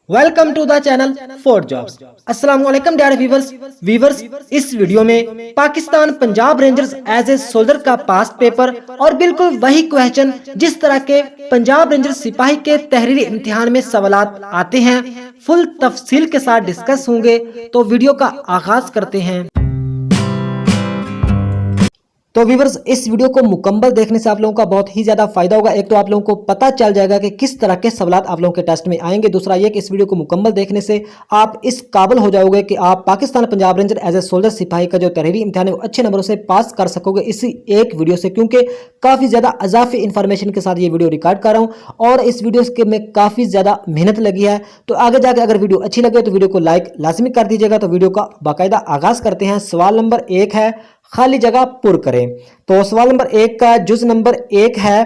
Welcome to the channel for jobs. अस्सलाम वालेकुम dear viewers इस वीडियो में Pakistan Punjab rangers as a soldier का पास्ट पेपर और बिल्कुल वही क्वेश्चन जिस तरह के पंजाब रेंजर्स सिपाही के तहरीरी इम्तिहान में सवालात आते हैं फुल तफसील के साथ डिस्कस होंगे। तो वीडियो का आगाज करते हैं। तो व्यूवर्स इस वीडियो को मुकम्मल देखने से आप लोगों का बहुत ही ज्यादा फायदा होगा। एक तो आप लोगों को पता चल जाएगा कि किस तरह के सवालात आप लोगों के टेस्ट में आएंगे। दूसरा ये कि इस वीडियो को मुकम्मल देखने से आप इस काबिल हो जाओगे कि आप Pakistan Punjab ranger as a soldier सिपाही का जो तहरीरी इम्तिहान है वो अच्छे नंबरों से पास कर सकोगे इसी एक वीडियो से, क्योंकि काफी ज्यादा अजाफी इन्फॉर्मेशन के साथ ये वीडियो रिकॉर्ड कर रहा हूँ और इस वीडियो के में काफी ज्यादा मेहनत लगी है। तो आगे जाके अगर वीडियो अच्छी लगे तो वीडियो को लाइक लाजमी कर दीजिएगा। तो वीडियो का बाकायदा आगाज करते हैं। सवाल नंबर 1 है खाली जगह पुर करें। तो सवाल नंबर 1 का जुज नंबर 1 है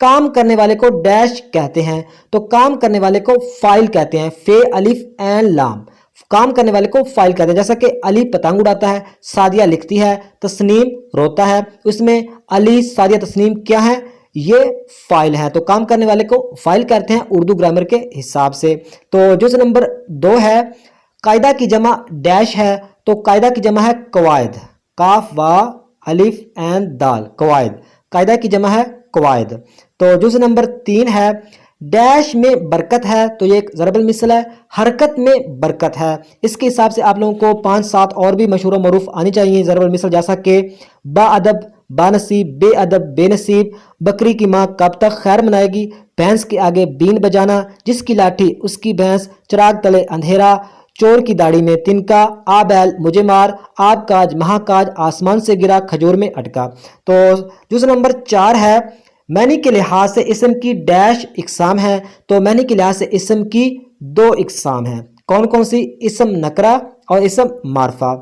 काम करने वाले को डैश कहते हैं। तो काम करने वाले को फाइल कहते हैं, फे अलिफ एन लाम। काम करने वाले को फाइल कहते हैं। जैसा कि अली पतंग उड़ाता है, सादिया लिखती है, तस्नीम रोता है, उसमें अली सादिया तस्नीम क्या है, ये फाइल है। तो काम करने वाले को फाइल कहते हैं उर्दू ग्रामर के हिसाब से। तो जुज नंबर 2 है कायदा की जमा डैश है। तो कायदा की जमा है कवायद, काफ वा अलिफ एन दाल, कवायद। कायदा की जमा है कवायद। तो जुज नंबर 3 है डैश में बरकत है। तो ये एक ज़रबुल मिसल है, हरकत में बरकत है। इसके हिसाब से आप लोगों को 5-7 और भी मशहूर व मरूफ आनी चाहिए ज़रबुल मिसल, जैसा कि बाअदब बानसीब, बेअदब बेनसीब, बकरी की माँ कब तक खैर मनाएगी, भैंस के आगे बीन बजाना, जिसकी लाठी उसकी भैंस, चिराग तले अंधेरा, चोर की दाढ़ी में तिनका, आ बैल मुझे मार, आप काज महाकाज, आसमान से गिरा खजूर में अटका। तो जुज नंबर 4 है मैनी के लिहाज से इसम की डैश इकसाम है। तो मैनी के लिहाज से इसम की 2 इकसाम है। कौन कौन सी? इसम नकरा और इसम मारफा।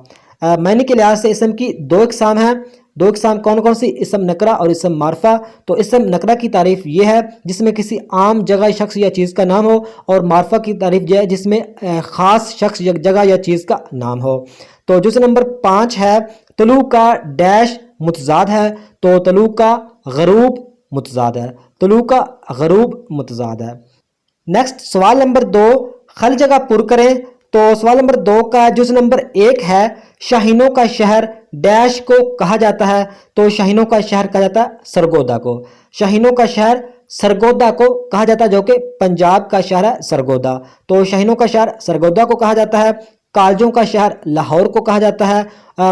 मैनी के लिहाज से इसम की 2 इकसाम है। 2 इकसाम कौन कौन सी? इसम नकरा और इसम मारफा। तो इसम नकरा की तारीफ ये है जिसमें किसी आम जगह, शख्स या चीज़ का नाम हो, और मारफा की तारीफ यह है जिसमें ख़ास शख्स, जगह या चीज़ का नाम हो। तो जुज़ नंबर 5 है तलू का डैश मुतजाद है। तो तलू का गरूब मुतजाद है। तलू का गरूब मुतजाद है। नेक्स्ट सवाल नंबर 2 खाली जगह पुर करें। तो सवाल नंबर 2 का जुज नंबर 1 है शाहीनों का शहर डैश को कहा जाता है। तो शाहीनों का शहर कहा जाता है सरगोदा को। शाहीनों का शहर सरगोदा को कहा जाता है, जो कि पंजाब का शहर है सरगोदा। तो शाहीनों का शहर सरगोदा को कहा जाता है। कालजों का शहर लाहौर को कहा जाता है।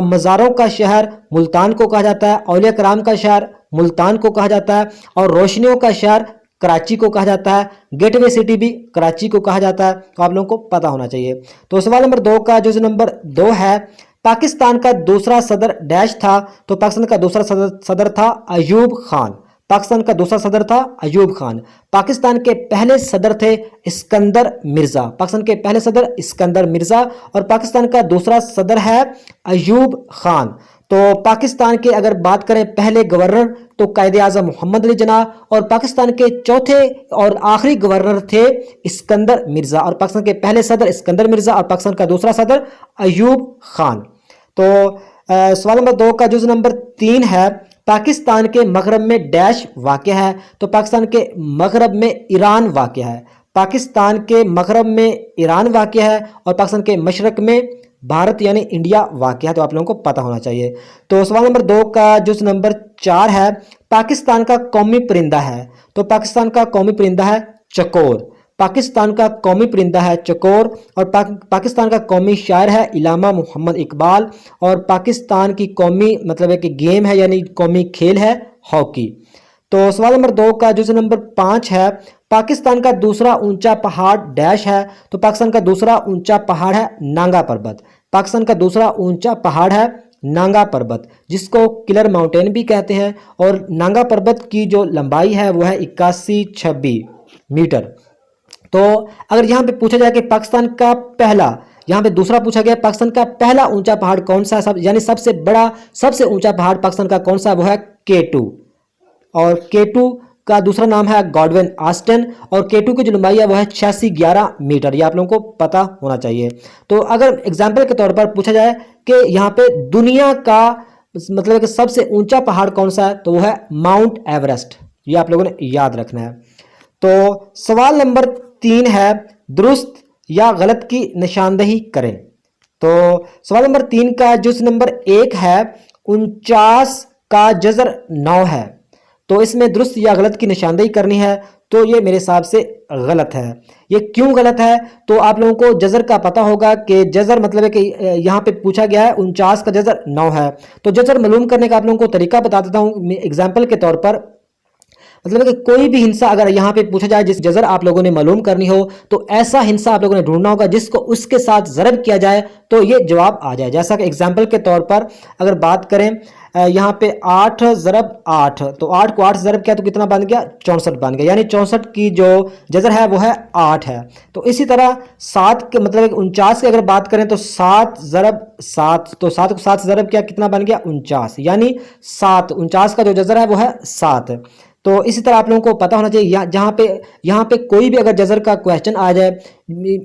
मज़ारों का शहर मुल्तान को कहा जाता है। औलिया कराम का शहर मुल्तान को कहा जाता है। और रोशनियों का शहर कराची को कहा जाता है। गेटवे सिटी भी कराची को कहा जाता है। तो आप लोगों को पता होना चाहिए। तो सवाल नंबर 2 का जुज नंबर 2 है पाकिस्तान का दूसरा सदर डैश था। तो पाकिस्तान का दूसरा सदर था अयूब खान। पाकिस्तान का दूसरा सदर था अयूब खान। पाकिस्तान के पहले सदर थे इस्कंदर मिर्जा। पाकिस्तान के पहले सदर इस्कंदर मिर्जा और पाकिस्तान का दूसरा सदर है अयूब खान। तो पाकिस्तान के अगर बात करें पहले गवर्नर तो कायदे आज़म मोहम्मद अली जिन्ना, और पाकिस्तान के चौथे और आखिरी गवर्नर थे इस्कंदर मिर्जा, और पाकिस्तान के पहले सदर इस्कंदर मिर्जा और पाकिस्तान का दूसरा सदर अयूब खान। तो सवाल नंबर 2 का जुज नंबर 3 है पाकिस्तान के मगरब में डैश वाक़ है। तो पाकिस्तान के मगरब में ईरान वाक़ है। पाकिस्तान के मगरब में ईरान वाक़ है और पाकिस्तान के मशरक़ में भारत यानी इंडिया वाक़ है। तो आप लोगों को पता होना चाहिए। तो सवाल नंबर 2 का जुज नंबर 4 है पाकिस्तान का कौमी परिंदा है। तो पाकिस्तान का कौमी परिंदा है चकोर। पाकिस्तान का कौमी परिंदा है चकोर। और पाकिस्तान का कौमी शायर है इलामा मोहम्मद इकबाल। और पाकिस्तान की कौमी मतलब है कि गेम है यानी कौमी खेल है हॉकी। तो सवाल नंबर 2 का जुज नंबर 5 है पाकिस्तान का दूसरा ऊंचा पहाड़ डैश है। तो पाकिस्तान का दूसरा ऊंचा पहाड़ है नांगा पर्वत। पाकिस्तान का दूसरा ऊंचा पहाड़ है नांगा पर्वत, जिसको किलर माउंटेन भी कहते हैं। और नांगा पर्वत की जो लंबाई है वो है 8126 मीटर। तो अगर यहाँ पे पूछा जाए कि पाकिस्तान का पहला, यहाँ पे दूसरा पूछा गया पाकिस्तान का पहला ऊंचा पहाड़ कौन सा है, यानी सबसे बड़ा सबसे ऊंचा पहाड़ पाकिस्तान का कौन सा है, वो है K2। और K2 का दूसरा नाम है गॉडविन आस्टन। और K2 की जो लंबाई है वो है 8611 मीटर। ये आप लोगों को पता होना चाहिए। तो अगर एग्जाम्पल के तौर पर पूछा जाए कि यहाँ पे दुनिया का मतलब कि सबसे ऊंचा पहाड़ कौन सा है, तो वो है माउंट एवरेस्ट। ये आप लोगों ने याद रखना है। तो सवाल नंबर 3 है दुरुस्त या गलत की निशानदेही करें। तो सवाल नंबर 3 का जुज नंबर 1 है 49 का जजर 9 है, तो इसमें दुरुस्त या गलत की निशानदेही करनी है। तो ये मेरे हिसाब से गलत है। ये क्यों गलत है? तो आप लोगों को जजर का पता होगा कि जजर मतलब है कि यहाँ पे पूछा गया है 49 का जजर 9 है। तो जजर मालूम करने का आप लोगों को तरीका बता देता हूँ एग्जाम्पल के तौर पर। मतलब कि कोई भी हिंसा अगर यहाँ पे पूछा जाए जिस जजर आप लोगों ने मालूम करनी हो, तो ऐसा हिंसा आप लोगों ने ढूंढना होगा जिसको उसके साथ ज़रब किया जाए तो ये जवाब आ जाए। जैसा कि एग्जाम्पल के तौर पर अगर बात करें यहाँ पे 8 ज़रब 8, तो 8 को 8 ज़रब किया तो कितना बन गया? 64 बन गया। यानी 64 की जो जजर है वो है 8 है। तो इसी तरह 7 के मतलब 49 की अगर बात करें तो 7 ज़रब 7, तो 7 को 7 ज़रब किया कितना बन गया? 49, यानी 7। 49 का जो जजर है वो है 7। तो इसी तरह आप लोगों को पता होना चाहिए यहाँ पे कोई भी अगर जजर का क्वेश्चन आ जाए,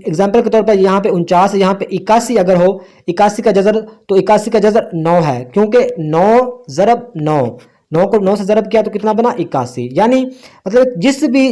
एग्जाम्पल के तौर पर यहाँ पे 49, यहाँ पे 81 अगर हो, 81 का जजर, तो 81 का जजर 9 है, क्योंकि 9 ज़रब 9, 9 को 9 से ज़रब किया तो कितना बना? 81। यानी मतलब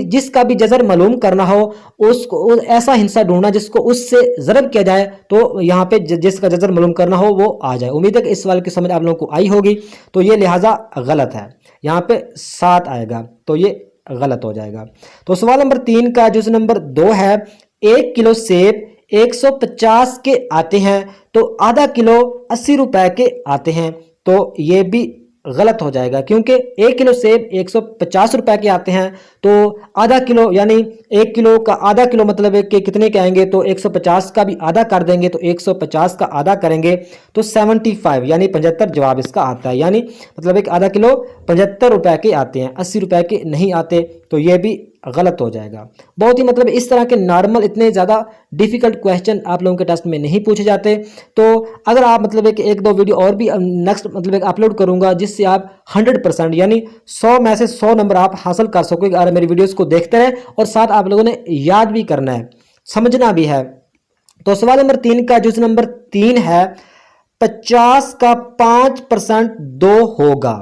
जिसका भी जजर मालूम करना हो उसको ऐसा हिंसा ढूंढना जिसको उससे ज़रब किया जाए, तो यहाँ पे जिसका जजर मालूम करना हो वो आ जाए। उम्मीद है कि इस सवाल की समझ आप लोगों को आई होगी। तो ये लिहाजा गलत है, यहाँ पे 7 आएगा, तो ये गलत हो जाएगा। तो सवाल नंबर 3 का जुज नंबर 2 है 1 किलो सेब 150 के आते हैं, तो आधा किलो 80 रुपए के आते हैं, तो ये भी गलत हो जाएगा, क्योंकि 1 किलो सेब 150 रुपए के आते हैं, तो आधा किलो यानी 1 किलो का आधा किलो मतलब है कि कितने के आएंगे? तो 150 का भी आधा कर देंगे, तो 150 का आधा करेंगे तो 75 यानी 75 जवाब इसका आता है। यानी मतलब एक आधा किलो 75 रुपए के आते हैं, 80 रुपए के नहीं आते, तो ये भी गलत हो जाएगा। बहुत ही मतलब इस तरह के नॉर्मल इतने ज़्यादा डिफिकल्ट क्वेश्चन आप लोगों के टेस्ट में नहीं पूछे जाते। तो अगर आप मतलब एक दो वीडियो और भी नेक्स्ट मतलब अपलोड करूंगा जिससे आप 100% यानी 100 में से 100 नंबर आप हासिल कर सकोगे अगर मेरी वीडियोस को देखते रहे, और साथ आप लोगों ने याद भी करना है, समझना भी है। तो सवाल नंबर 3 का जुज नंबर 3 है 50 का 5% 2 होगा,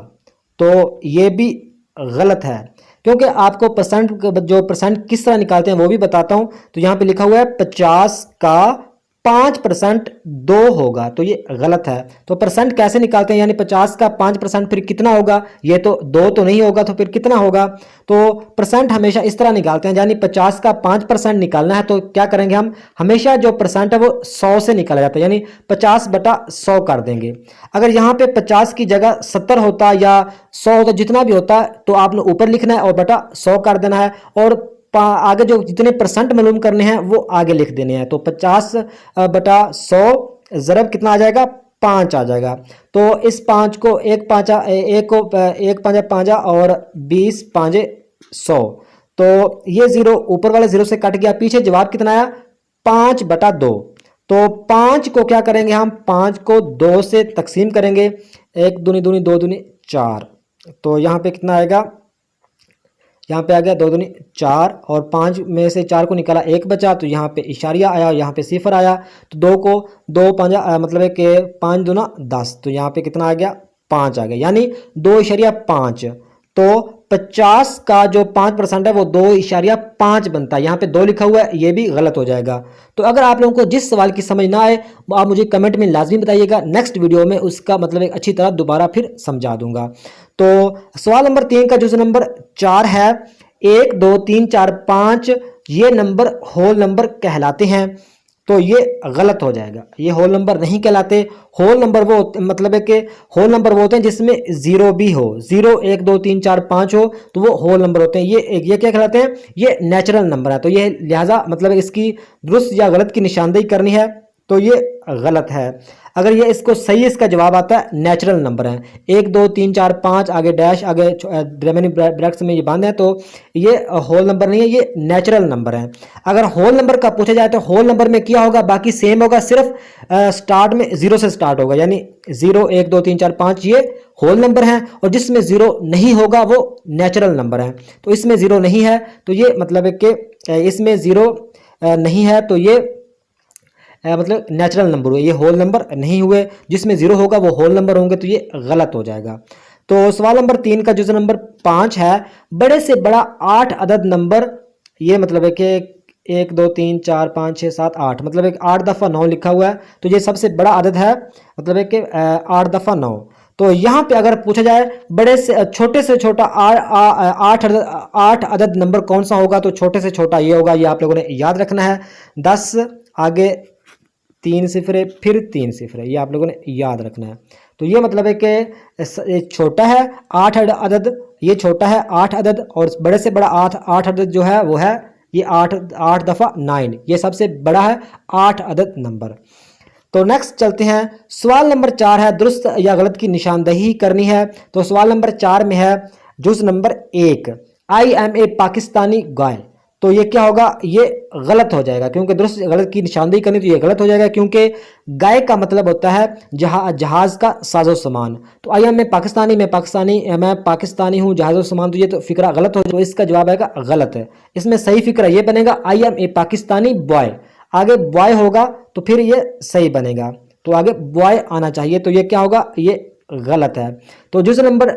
तो ये भी गलत है, क्योंकि आपको परसेंट किस तरह निकालते हैं वो भी बताता हूं। तो यहां पे लिखा हुआ है 50 का 5% 2 होगा, तो ये गलत है। तो परसेंट कैसे निकालते हैं? यानी 50 का 5% फिर कितना होगा? ये तो 2 तो नहीं होगा, तो फिर कितना होगा? तो परसेंट हमेशा इस तरह निकालते हैं, यानी 50 का 5% निकालना है तो क्या करेंगे हम? हमेशा जो परसेंट है वो 100 से निकाला जाता है, यानी 50/100 कर देंगे। अगर यहाँ पे 50 की जगह 70 होता या 100 होता, जितना भी होता, तो आपने ऊपर लिखना है और बटा 100 कर देना है, और आगे जो जितने परसेंट मालूम करने हैं वो आगे लिख देने हैं। तो 50/100 ज़रब कितना आ जाएगा? 5 आ जाएगा। तो इस 5 को 1 5 और 20 5 100, तो ये जीरो ऊपर वाले जीरो से कट गया, पीछे जवाब कितना आया? 5/2। तो 5 को क्या करेंगे हम? 5 को 2 से तकसीम करेंगे, 1 दूनी 2 दूनी 4, तो यहाँ पे कितना आएगा? यहाँ पे आ गया 2 दूनी 4, और 5 में से 4 को निकाला 1 बचा, तो यहाँ पे इशारिया आया और यहाँ पे सिफर आया, तो 2 को 2 5 मतलब है कि 5 दूना 10, तो यहाँ पे कितना आ गया? 5 आ गया, यानी 2.5। तो 50 का जो 5% है वो 2.5 बनता है, यहाँ पे 2 लिखा हुआ है, ये भी गलत हो जाएगा। तो अगर आप लोगों को जिस सवाल की समझ ना आए आप मुझे कमेंट में लाजमी बताइएगा, नेक्स्ट वीडियो में उसका मतलब एक अच्छी तरह दोबारा फिर समझा दूंगा। तो सवाल नंबर 3 का जो नंबर 4 है 1 2 3 4 5, ये नंबर होल नंबर कहलाते हैं, तो ये गलत हो जाएगा। ये होल नंबर नहीं कहलाते। होल नंबर वो मतलब है कि होल नंबर वो होते हैं जिसमें जीरो भी हो, 0 1 2 3 4 5 हो, तो वो होल नंबर होते हैं। ये क्या कहलाते हैं? ये नेचुरल नंबर है। तो ये लिहाजा मतलब इसकी दुरुस्त या गलत की निशानदेही करनी है, तो ये गलत है। अगर ये इसको सही इसका जवाब आता है नेचुरल नंबर है, 1 2 3 4 5 आगे डैश आगे रेमेनिंग ब्रैकेट्स में ये बंद है, तो ये होल नंबर नहीं है, ये नेचुरल नंबर है। अगर होल नंबर का पूछा जाए तो होल नंबर में क्या होगा? बाकी सेम होगा, सिर्फ स्टार्ट में 0 से स्टार्ट होगा, यानी 0 1 2 3 4 5 ये होल नंबर है, और जिसमें 0 नहीं होगा वो नेचुरल नंबर है। तो इसमें 0 नहीं है, तो ये मतलब है कि इसमें 0 नहीं है, तो ये मतलब नेचुरल नंबर हुए, ये होल नंबर नहीं हुए। जिसमें 0 होगा वो होल नंबर होंगे, तो ये गलत हो जाएगा। तो सवाल नंबर 3 का जो नंबर 5 है बड़े से बड़ा 8 अदद नंबर, ये मतलब है कि 1 2 3 4 5 6 7 8, मतलब एक 8 दफ़ा 9 लिखा हुआ है, तो ये सबसे बड़ा अदद है, मतलब एक 8 दफ़ा 9। तो यहाँ पे अगर पूछा जाए बड़े से छोटे से छोटा 8 अदद नंबर कौन सा होगा, तो छोटे से छोटा ये होगा, ये आप लोगों ने याद रखना है। 10 आगे 3 सिफरे फिर 3 सिफरे, ये आप लोगों ने याद रखना है। तो ये मतलब है कि छोटा है 8 अदद, ये छोटा है 8 अदद, और बड़े से बड़ा 8 अदद जो है वो है ये 8 दफ़ा 9, ये सबसे बड़ा है 8 अदद नंबर। तो नेक्स्ट चलते हैं, सवाल नंबर 4 है दुरुस्त या गलत की निशानदही करनी है। तो सवाल नंबर 4 में है जुज number 1, I am a Pakistani guy. तो ये क्या होगा, ये गलत हो जाएगा, क्योंकि दुरुस्त गलत की निशानदेही करनी, तो ये गलत हो जाएगा, क्योंकि गाय का मतलब होता है जहाज का साजो सामान। तो आई एम ए पाकिस्तानी, मैं पाकिस्तानी हूँ, जहाज़ो सामान, तो ये तो फिक्रा गलत हो जाएगा, तो इसका जवाब आएगा गलत है। इसमें सही फिक्रा ये बनेगा I am a Pakistani boy, आगे बॉय होगा तो फिर ये सही बनेगा, तो आगे बॉय आना चाहिए, तो ये क्या होगा, ये गलत है। तो जुज नंबर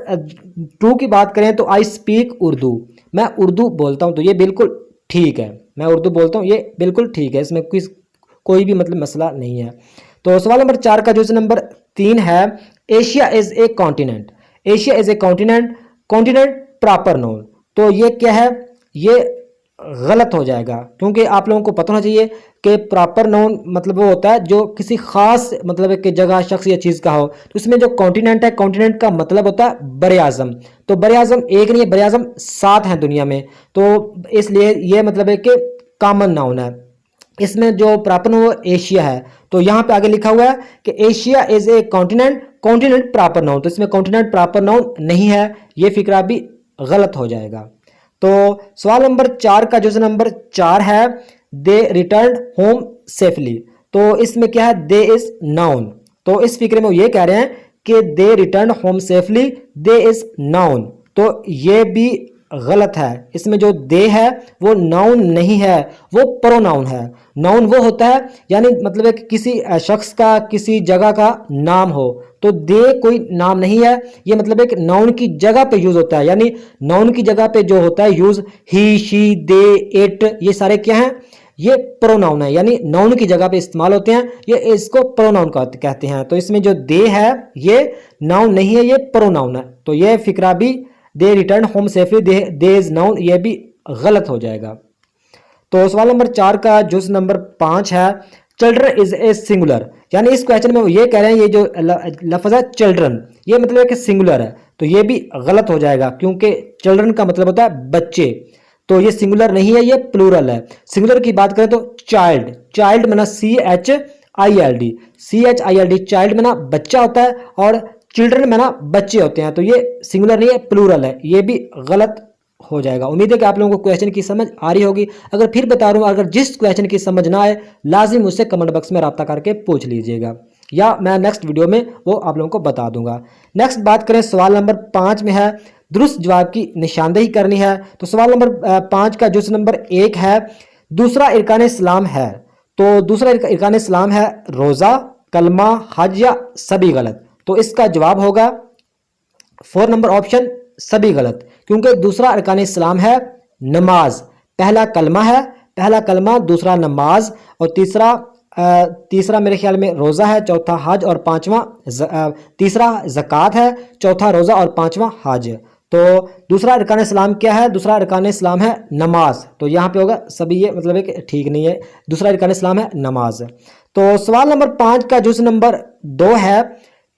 2 की बात करें तो आई स्पीक उर्दू, मैं उर्दू बोलता हूँ, तो ये बिल्कुल ठीक है, मैं उर्दू बोलता हूँ, ये बिल्कुल ठीक है, इसमें कोई भी मतलब मसला नहीं है। तो सवाल नंबर 4 का जुज नंबर 3 है Asia is a continent, Asia is a continent, continent proper noun. तो ये क्या है, ये गलत हो जाएगा, क्योंकि आप लोगों को पता होना चाहिए कि प्रॉपर नाउन मतलब वो होता है जो किसी खास मतलब एक जगह, शख्स या चीज़ का हो। तो इसमें जो कॉन्टिनेंट है, कॉन्टिनेंट का मतलब होता है बर आज़म, तो बर आज़म एक नहीं है, बर आज़म 7 हैं दुनिया में, तो इसलिए ये मतलब है कि कॉमन नाउन है। इसमें जो प्रॉपर नाउन वो एशिया है, तो यहाँ पे आगे लिखा हुआ है कि Asia is a continent, continent proper noun, तो इसमें कॉन्टिनेंट प्रॉपर नाउन नहीं है, ये फिक्रा भी गलत हो जाएगा। तो सवाल नंबर 4 का जो नंबर 4 है दे रिटर्न होम सेफली। तो इसमें क्या है, दे इज नाउन, तो इस फिक्रे में वो ये कह रहे हैं कि they return home safely, they is noun, तो ये भी गलत है। इसमें जो दे है वो नाउन नहीं है, वो प्रोनाउन है। नाउन वो होता है यानी मतलब है कि किसी शख्स का, किसी जगह का नाम हो, तो दे कोई नाम नहीं है, ये मतलब है कि नाउन की जगह पे यूज होता है, यानी नाउन की जगह पे जो होता है use, he, she, they, it, ये सारे क्या हैं, ये प्रोनाउन है, यानी नाउन की जगह पे इस्तेमाल होते हैं, ये इसको प्रोनाउन कहते हैं। तो इसमें जो दे है ये नाउन नहीं है, ये प्रोनाउन है, तो ये फिक्रा भी they return home safely, they is noun, ये भी गलत हो जाएगा। तो सवाल नंबर 4 का जुज नंबर 5 है चिल्ड्रन इज ए सिंगुलर, यानी इस क्वेश्चन में वो ये कह रहे हैं ये जो लफ्ज है चिल्ड्रन, ये मतलब है कि सिंगुलर है, तो ये भी गलत हो जाएगा, क्योंकि चिल्ड्रन का मतलब होता है बच्चे, तो ये सिंगुलर नहीं है, ये प्लूरल है। सिंगुलर की बात करें तो चाइल्ड, चाइल्ड में ना CHILD, CHILD, चाइल्ड में ना बच्चा होता है, और चिल्ड्रन में ना बच्चे होते हैं, तो ये सिंगुलर नहीं है, प्लूरल है, ये भी गलत हो जाएगा। उम्मीद है कि आप लोगों को क्वेश्चन की समझ आ रही होगी। अगर फिर बता रहा हूँ, अगर जिस क्वेश्चन की समझ ना आए लाजिम मुझसे कमेंट बॉक्स में रब्ता करके पूछ लीजिएगा, या मैं नेक्स्ट वीडियो में वो आप लोगों को बता दूंगा। नेक्स्ट बात करें, सवाल नंबर 5 में है दुरुस्त जवाब की निशानदेही करनी है। तो सवाल नंबर 5 का जुज नंबर 1 है दूसरा इरकान इस्लाम है। तो दूसरा इरकान इस्लाम है रोज़ा, कलमा, हज या सभी गलत। तो इसका जवाब होगा 4 नंबर ऑप्शन, सभी गलत, क्योंकि दूसरा अरकान इस्लाम है नमाज, पहला कलमा है, पहला कलमा, दूसरा नमाज, और तीसरा मेरे ख्याल में रोज़ा है, चौथा हज, और तीसरा ज़कात है, चौथा रोज़ा और पांचवा हज। तो दूसरा अरकान इस्लाम क्या है, दूसरा अरकान इस्लाम है नमाज, तो यहाँ पे होगा सभी, ये मतलब है कि ठीक नहीं है, दूसरा अरकान इस्लाम है नमाज। तो सवाल नंबर 5 का जुज नंबर 2 है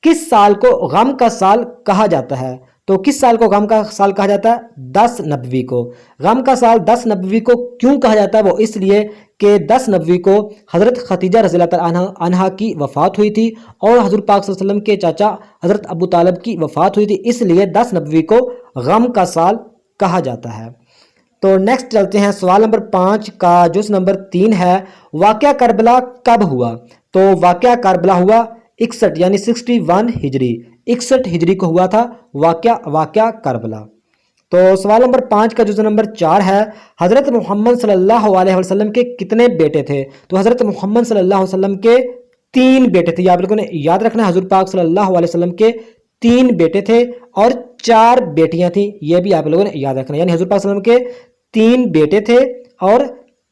किस साल को गम का साल कहा जाता है। तो किस साल को गम का साल कहा जाता है, 10 नबवी को। गम का साल 10 नबवी को क्यों कहा जाता है, वो इसलिए कि 10 नबवी को हज़रत खदीजा रज़ियल्लाहु अन्हा की वफ़ात हुई थी, और हज़रत पाक सल्लल्लाहु अलैहि वसल्लम के चाचा हज़रत अबू तालिब की वफ़ात हुई थी, इसलिए 10 नबवी को गम का साल कहा जाता है। तो नेक्स्ट चलते हैं, सवाल नंबर 5 का जुज नंबर 3 है वाक़या करबला कब हुआ। तो वाक़या करबला हुआ 61 यानी 61 हिजरी, 61 हिजरी को हुआ था वाक़या करबला। तो सवाल नंबर 5 का जुज नंबर 4 है हज़रत मोहम्मद सल्लल्लाहु अलैहि वसल्लम के कितने बेटे थे। तो हज़रत मोहम्मद सल्लल्लाहु अलैहि वसल्लम के 3 बेटे थे, आप लोगों ने याद रखना है, हज़रत पाक सल्लल्लाहु अलैहि वसल्लम के 3 बेटे थे और 4 बेटियां थी, ये भी आप लोगों ने याद रखना है, यानी हज़रत पाक सल्लल्लाहु अलैहि वसल्लम के 3 बेटे थे और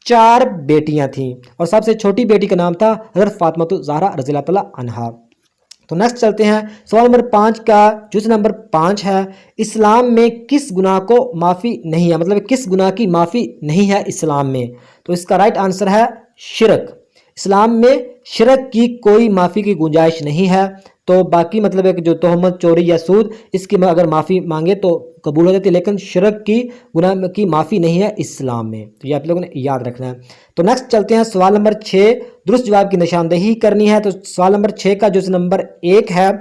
4 बेटियां थीं और सबसे छोटी बेटी का नाम था हज़रत फातिमा ज़हरा रज़ी अल्लाह तआला अन्हा। तो नेक्स्ट चलते हैं, सवाल नंबर 5 का जुज़ नंबर 5 है, इस्लाम में किस गुनाह को माफ़ी नहीं है, मतलब किस गुनाह की माफ़ी नहीं है इस्लाम में। तो इसका राइट आंसर है शिरक। इस्लाम में शिरक की कोई माफ़ी की गुंजाइश नहीं है। तो बाकी मतलब है कि जो तोहमत, चोरी या सूद, इसकी अगर माफ़ी मांगे तो कबूल हो जाती है, लेकिन शिरक की गुनाह की माफ़ी नहीं है इस्लाम में। तो ये आप लोगों ने याद रखना है। तो नेक्स्ट चलते हैं, सवाल नंबर 6, दुरुस्त जवाब की निशानदेही करनी है। तो सवाल नंबर 6 का जो नंबर 1 है,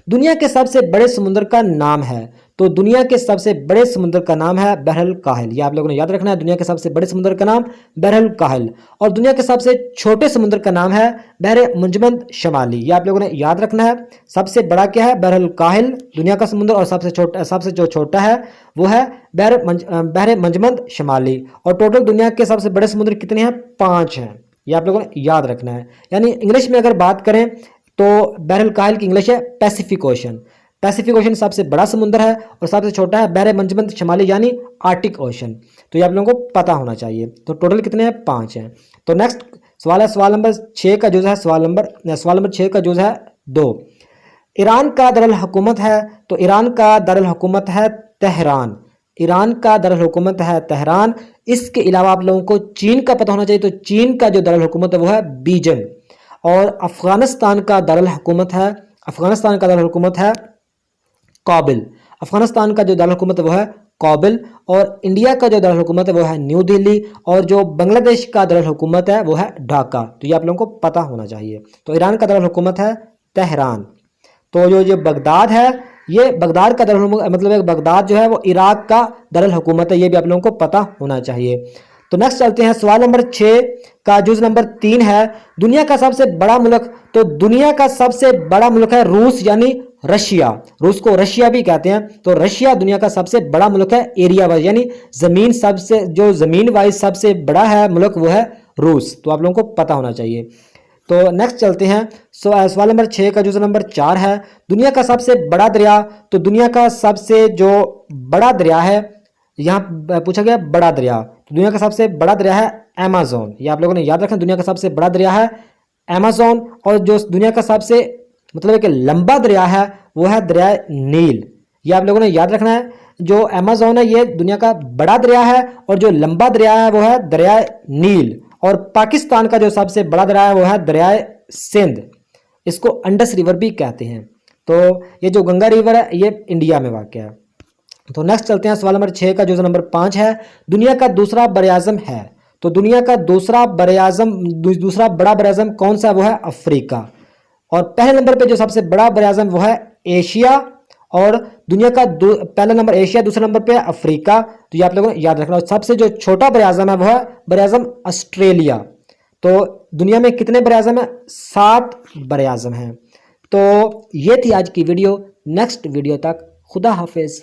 दुनिया के सबसे बड़े समुद्र का नाम है। तो दुनिया के सबसे बड़े समुद्र का नाम है बहरुल काहिल। ये आप लोगों ने याद रखना है, दुनिया के सबसे बड़े समुद्र का नाम बहरुल काहिल। और दुनिया के सबसे छोटे समुद्र का नाम है बहर मुंजमद शमाली। ये आप लोगों ने याद रखना है। सबसे बड़ा क्या है? बहरुल काहिल दुनिया का समुद्र, और सबसे जो छोटा है वो है बहर मुंजमद शमाली। और टोटल दुनिया के सबसे बड़े समुद्र कितने हैं? 5 हैं। ये आप लोगों ने याद रखना है। यानी इंग्लिश में अगर बात करें तो बहरुल काहिल की इंग्लिश है पैसिफिक ओशन। पैसिफिक ओशन सबसे बड़ा समुद्र है और सबसे छोटा है बहर मुंजमद शमाली यानी आर्टिक ओशन। तो ये आप लोगों को पता होना चाहिए। तो टोटल कितने हैं? 5 हैं। तो नेक्स्ट सवाल है, सवाल नंबर 6 का जो है सवाल नंबर 6 का जो है 2, ईरान का दारुल हुकूमत है। तो ईरान का दारुल हुकूमत है तेहरान। ईरान का दारुल हुकूमत है तेहरान। इसके अलावा आप लोगों को चीन का पता होना चाहिए। तो चीन का जो दारुल हुकूमत है वो है बीजिंग। और अफगानिस्तान का दारुल हुकूमत है काबिल। अफगानिस्तान का जो दारुल हुकूमत है वो है काबिल। और इंडिया का जो दारुल हुकूमत है वो है न्यू दिल्ली। और जो बांग्लादेश का दारुल हुकूमत है वो है ढाका। तो ये आप लोगों को पता होना चाहिए। तो ईरान का दारुल हुकूमत है तेहरान। तो जो बगदाद है, ये बगदाद का दारुल मतलब बगदाद जो है वो इराक का दारुल हुकूमत है। ये भी आप लोगों को पता होना चाहिए। तो नेक्स्ट चलते हैं, सवाल नंबर 6 का जुज नंबर 3 है, दुनिया का सबसे बड़ा मुल्क। तो दुनिया का सबसे बड़ा मुल्क है रूस यानी रशिया। रूस को रशिया भी कहते हैं। तो रशिया दुनिया का सबसे बड़ा मुल्क है एरिया वाइज, यानी जमीन वाइज सबसे बड़ा है मुल्क वो है रूस। तो आप लोगों को पता होना चाहिए। तो नेक्स्ट चलते हैं, सवाल नंबर 6 का जुज नंबर 4 है, दुनिया का सबसे बड़ा दरिया। तो दुनिया का सबसे जो बड़ा दरिया है, यहाँ पूछा गया बड़ा दरिया। तो दुनिया का सबसे बड़ा दरिया है अमेज़न। ये आप लोगों ने याद रखना, दुनिया का सबसे बड़ा दरिया है अमेज़न। और जो दुनिया का सबसे मतलब एक लंबा दरिया है वो है दरिया नील। ये आप लोगों ने याद रखना है। जो अमेज़न है ये दुनिया का बड़ा दरिया है और जो लंबा दरिया है वो है दरिया नील। और पाकिस्तान का जो सबसे बड़ा दरिया है वो है दरिया सिंध। इसको अंडस रिवर भी कहते हैं। तो ये जो गंगा रिवर है ये इंडिया में वाक़ है। तो नेक्स्ट चलते हैं, सवाल नंबर 6 का जो नंबर 5 है, दुनिया का दूसरा बरआज़म है। तो दुनिया का दूसरा बड़ा बरआज़म कौन सा है? वो है अफ्रीका। और पहले नंबर पे जो सबसे बड़ा बरआज़म वो है एशिया। और दुनिया का पहला नंबर एशिया, दूसरा नंबर पे अफ्रीका। तो ये आप लोगों ने याद रखना। और सबसे जो छोटा बरआज़म है वो है बरआज़म ऑस्ट्रेलिया। तो दुनिया में कितने बरआज़म है? 7 बरआज़म हैं। तो ये थी आज की वीडियो। नेक्स्ट वीडियो तक खुदा हाफिज़।